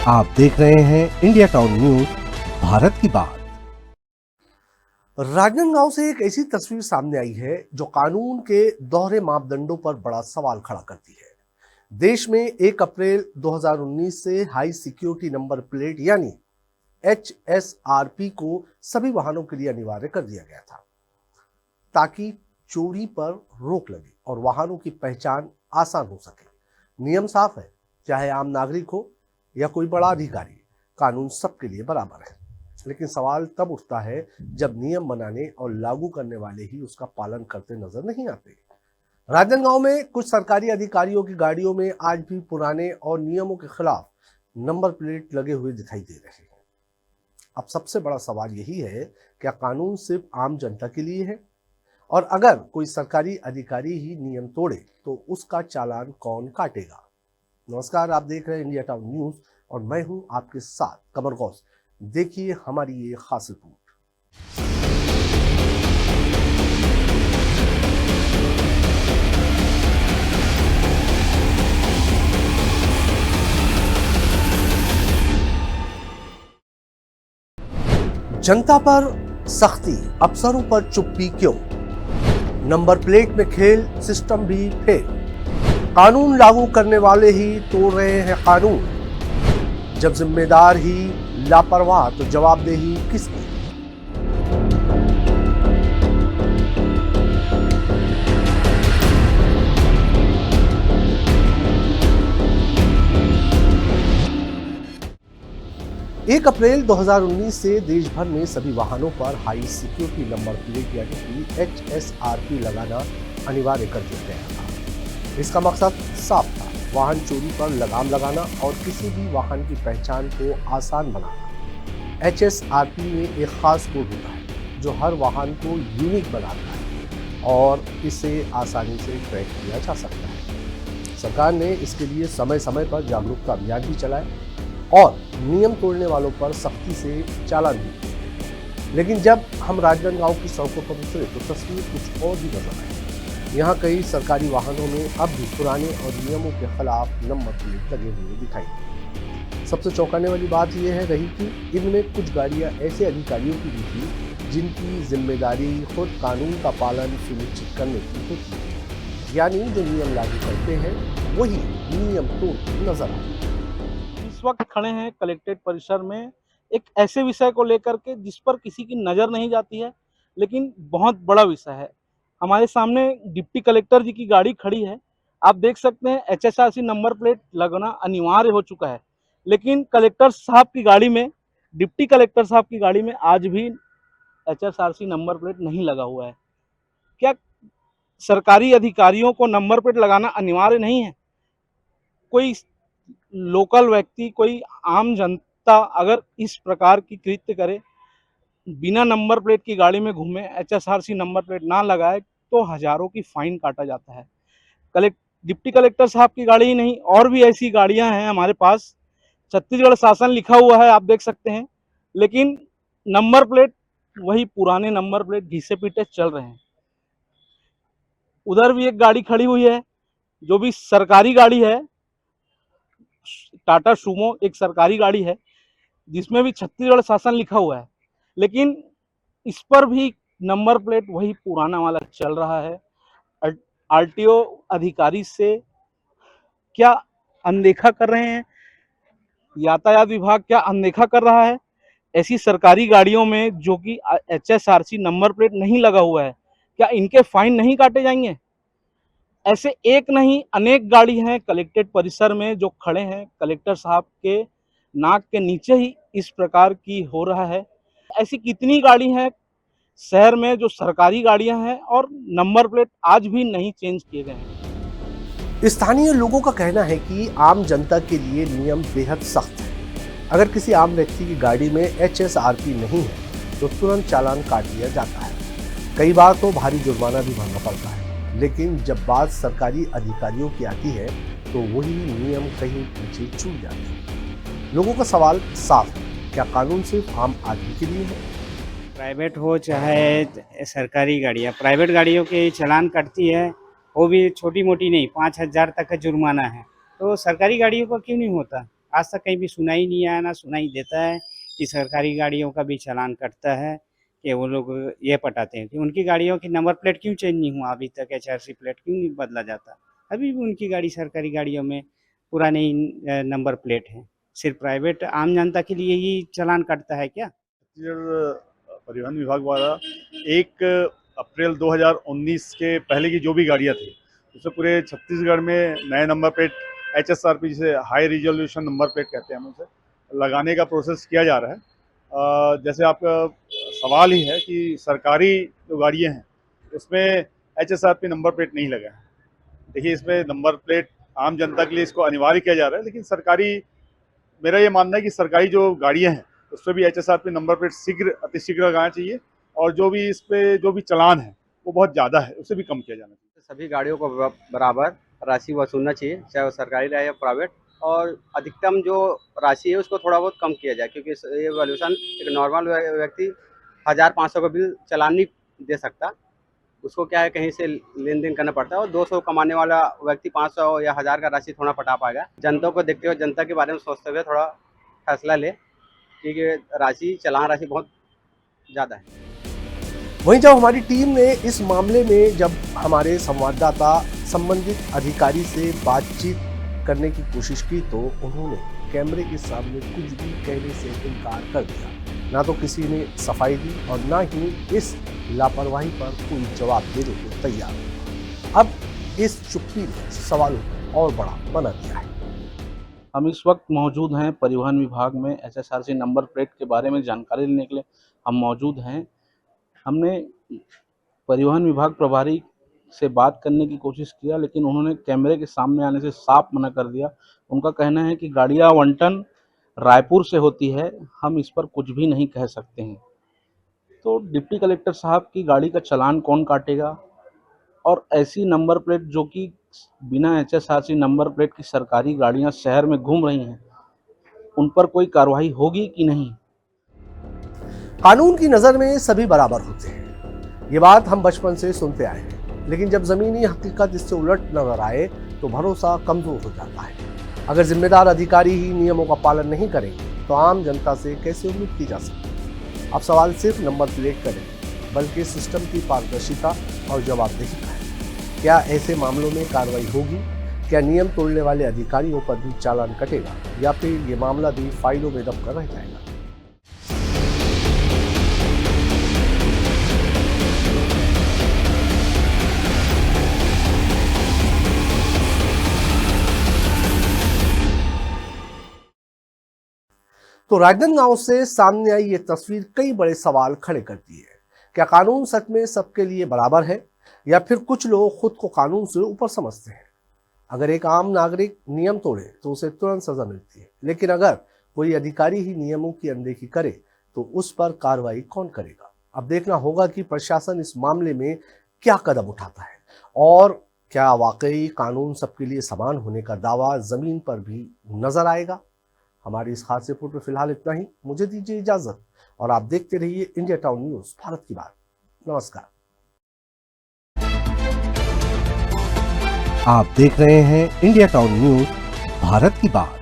आप देख रहे हैं इंडिया टाउन न्यूज, भारत की बात। राजनांदगांव से एक ऐसी तस्वीर सामने आई है जो कानून के दोहरे मापदंडों पर बड़ा सवाल खड़ा करती है। देश में 1 अप्रैल 2019 से हाई सिक्योरिटी नंबर प्लेट यानी HSRP को सभी वाहनों के लिए अनिवार्य कर दिया गया था, ताकि चोरी पर रोक लगे और वाहनों की पहचान आसान हो सके। नियम साफ है, चाहे आम नागरिक हो या कोई बड़ा अधिकारी, कानून सबके लिए बराबर है। लेकिन सवाल तब उठता है जब नियम बनाने और लागू करने वाले ही उसका पालन करते नजर नहीं आते। राजनांदगांव में कुछ सरकारी अधिकारियों की गाड़ियों में आज भी पुराने और नियमों के खिलाफ नंबर प्लेट लगे हुए दिखाई दे रहे हैं। अब सबसे बड़ा सवाल यही है, क्या कानून सिर्फ आम जनता के लिए है? और अगर कोई सरकारी अधिकारी ही नियम तोड़े तो उसका चालान कौन काटेगा? नमस्कार, आप देख रहे हैं इंडिया टाउन न्यूज और मैं हूं आपके साथ कमर गौस। देखिए हमारी ये खास रिपोर्ट। जनता पर सख्ती, अफसरों पर चुप्पी क्यों? नंबर प्लेट में खेल, सिस्टम भी फेल। कानून लागू करने वाले ही तोड़ रहे हैं कानून। जब जिम्मेदार ही लापरवाह तो जवाबदेही किसकी? एक अप्रैल 2019 से देश भर में सभी वाहनों पर हाई सिक्योरिटी नंबर प्लेट यानी कि HSRP लगाना अनिवार्य कर दिया गया था। इसका मकसद साफ था, वाहन चोरी पर लगाम लगाना और किसी भी वाहन की पहचान को आसान बनाना। HSRP में एक खास कोड होता है जो हर वाहन को यूनिक बनाता है और इसे आसानी से ट्रैक किया जा सकता है। सरकार ने इसके लिए समय समय पर जागरूकता अभियान भी चलाए और नियम तोड़ने वालों पर सख्ती से चालान भी किए। लेकिन जब हम राजनांदगांव की सड़कों पर उतरे तो तस्वीर कुछ और भी नजर आई। यहाँ कई सरकारी वाहनों में अब भी पुराने और नियमों के खिलाफ नंबर प्लेट लगे हुए दिखाई दिए। सबसे चौंकाने वाली बात यह है रही कि इनमें कुछ गाड़ियाँ ऐसे अधिकारियों की भी थी जिनकी जिम्मेदारी खुद कानून का पालन सुनिश्चित करने की होती है, यानी जो नियम लागू करते हैं वही नियम तोड़ते नजर आते। इस वक्त खड़े हैं कलेक्ट्रेट परिसर में एक ऐसे विषय को लेकर के जिस पर किसी की नज़र नहीं जाती है, लेकिन बहुत बड़ा विषय है। हमारे सामने डिप्टी कलेक्टर जी की गाड़ी खड़ी है। आप देख सकते हैं HSRC नंबर प्लेट लगना अनिवार्य हो चुका है, लेकिन कलेक्टर साहब की गाड़ी में, डिप्टी कलेक्टर साहब की गाड़ी में आज भी HSRC नंबर प्लेट नहीं लगा हुआ है। क्या सरकारी अधिकारियों को नंबर प्लेट लगाना अनिवार्य नहीं है? कोई लोकल व्यक्ति, कोई आम जनता अगर इस प्रकार की कृत्य करे, बिना नंबर प्लेट की गाड़ी में घूमे, HSRC नंबर प्लेट ना लगाए, तो हजारों की फाइन काटा जाता है। डिप्टी कलेक्टर साहब की गाड़ी ही नहीं, और भी ऐसी गाड़ियां हैं हमारे पास। छत्तीसगढ़ शासन लिखा हुआ है, आप देख सकते हैं, लेकिन नंबर प्लेट वही पुराने नंबर प्लेट घिसे पीटे चल रहे हैं। उधर भी एक गाड़ी खड़ी हुई है जो भी सरकारी गाड़ी है, टाटा सुमो एक सरकारी गाड़ी है जिसमें भी छत्तीसगढ़ शासन लिखा हुआ है, लेकिन इस पर भी नंबर प्लेट वही पुराना वाला चल रहा है। RTO अधिकारी से क्या अनदेखा कर रहे हैं? यातायात विभाग क्या अनदेखा कर रहा है? ऐसी सरकारी गाड़ियों में जो कि HSRC नंबर प्लेट नहीं लगा हुआ है, क्या इनके फाइन नहीं काटे जाएंगे? ऐसे एक नहीं अनेक गाड़ी हैं कलेक्ट्रेट परिसर में जो खड़े हैं। कलेक्टर साहब के नाक के नीचे ही इस प्रकार की हो रहा है। ऐसी कितनी गाड़ी हैं शहर में जो सरकारी गाड़ियां हैं और नंबर प्लेट आज भी नहीं चेंज किए गए हैं। स्थानीय लोगों का कहना है कि आम जनता के लिए नियम बेहद सख्त है। अगर किसी आम व्यक्ति की गाड़ी में HSRP नहीं है तो तुरंत चालान काट दिया जाता है। कई बार तो भारी जुर्माना भी भरना पड़ता है। लेकिन जब बात सरकारी अधिकारियों की आती है तो वही नियम कहीं पीछे छूट जाते हैं। लोगों का सवाल साफ है, क्या कानून सिर्फ आम आदमी के लिए है? प्राइवेट हो चाहे सरकारी गाड़ियाँ, प्राइवेट गाड़ियों के चालान कटती है, वो भी छोटी मोटी नहीं, 5,000 तक का जुर्माना है। तो सरकारी गाड़ियों का क्यों नहीं होता? आज तक कहीं भी सुनाई नहीं आया, ना सुनाई देता है कि सरकारी गाड़ियों का भी चालान कटता है, कि वो लोग ये पटाते हैं कि उनकी गाड़ियों की नंबर प्लेट क्यों चेंज नहीं हुआ अभी तक, HRC प्लेट क्यों नहीं बदला जाता। अभी भी उनकी गाड़ी सरकारी गाड़ियों में पुरानी नंबर प्लेट है। सिर्फ प्राइवेट आम जनता के लिए ही चालान कटता है क्या? छत्तीसगढ़ परिवहन विभाग द्वारा 1 अप्रैल 2019 के पहले की जो भी गाड़ियाँ थी उसमें पूरे छत्तीसगढ़ में नए नंबर प्लेट HSRP, जिसे हाई रिजोल्यूशन नंबर प्लेट कहते हैं, हम उसे लगाने का प्रोसेस किया जा रहा है। जैसे आपका सवाल ही है कि सरकारी जो गाड़ियाँ हैं उसमें HSRP नंबर प्लेट नहीं लगा है। देखिए, इसमें नंबर प्लेट आम जनता के लिए इसको अनिवार्य किया जा रहा है, लेकिन सरकारी, मेरा ये मानना है कि सरकारी जो गाड़ियाँ हैं उस पर भी HSRP नंबर प्लेट अतिशीघ्र लगाना चाहिए, और जो भी इस पे जो भी चालान है वो बहुत ज़्यादा है, उसे भी कम किया जाना चाहिए। सभी गाड़ियों को बराबर राशि वसूलना चाहिए, चाहे वो सरकारी रहे या प्राइवेट, और अधिकतम जो राशि है उसको थोड़ा बहुत कम किया जाए, क्योंकि ये वैल्यूएशन एक नॉर्मल व्यक्ति 1500 का बिल चालान नहीं दे सकता। उसको क्या है, कहीं से लेन देन करना पड़ता है, और 200 कमाने वाला व्यक्ति 500 या 1000 का राशि थोड़ा पटा पाएगा। जनता को देखते हुए, जनता के बारे में सोचते हुए थोड़ा फैसला ले, क्योंकि चालान राशि बहुत ज़्यादा है। वहीं जब हमारी टीम ने इस मामले में जब हमारे संवाददाता संबंधित अधिकारी से बातचीत करने की कोशिश की तो उन्होंने कैमरे के सामने कुछ भी कहने से इनकार कर दिया। ना तो किसी ने सफाई दी और ना ही इस लापरवाही पर कोई जवाब देने को तैयार। अब इस चुप्पी ने सवालों को और बड़ा बना दिया है। हम इस वक्त मौजूद हैं परिवहन विभाग में। HSRC नंबर प्लेट के बारे में जानकारी लेने के लिए हम मौजूद हैं। हमने परिवहन विभाग प्रभारी से बात करने की कोशिश किया, लेकिन उन्होंने कैमरे के सामने आने से साफ मना कर दिया। उनका कहना है कि गाड़ियाँ आवंटन रायपुर से होती है, हम इस पर कुछ भी नहीं कह सकते हैं। तो डिप्टी कलेक्टर साहब की गाड़ी का चालान कौन काटेगा, और ऐसी नंबर प्लेट जो कि बिना HSRC नंबर प्लेट की सरकारी गाड़ियां शहर में घूम रही हैं, उन पर कोई कार्रवाई होगी कि नहीं? कानून की नजर में सभी बराबर होते हैं, ये बात हम बचपन से सुनते आए हैं, लेकिन जब जमीनी हकीकत इससे उलट नजर आए तो भरोसा कमजोर हो जाता है। अगर जिम्मेदार अधिकारी ही नियमों का पालन नहीं करेंगे तो आम जनता से कैसे उम्मीद की जा सकती? अब सवाल सिर्फ नंबर प्लेट का नहीं, बल्कि सिस्टम की पारदर्शिता और जवाबदेही का है। क्या ऐसे मामलों में कार्रवाई होगी? क्या नियम तोड़ने वाले अधिकारियों पर भी चालान कटेगा, या फिर ये मामला भी फाइलों में दबकर रह जाएगा? तो राजनांदगांव से सामने आई ये तस्वीर कई बड़े सवाल खड़े करती है। क्या कानून सच में सबके लिए बराबर है, या फिर कुछ लोग खुद को कानून से ऊपर समझते हैं? अगर एक आम नागरिक नियम तोड़े तो उसे तुरंत सजा मिलती है, लेकिन अगर कोई अधिकारी ही नियमों की अनदेखी करे तो उस पर कार्रवाई कौन करेगा? अब देखना होगा कि प्रशासन इस मामले में क्या कदम उठाता है, और क्या वाकई कानून सबके लिए समान होने का दावा जमीन पर भी नजर आएगा। हमारी इस खास रिपोर्ट में फिलहाल इतना ही। मुझे दीजिए इजाजत, और आप देखते रहिए इंडिया टाउन न्यूज, भारत की बात। नमस्कार। आप देख रहे हैं इंडिया टाउन न्यूज, भारत की बात।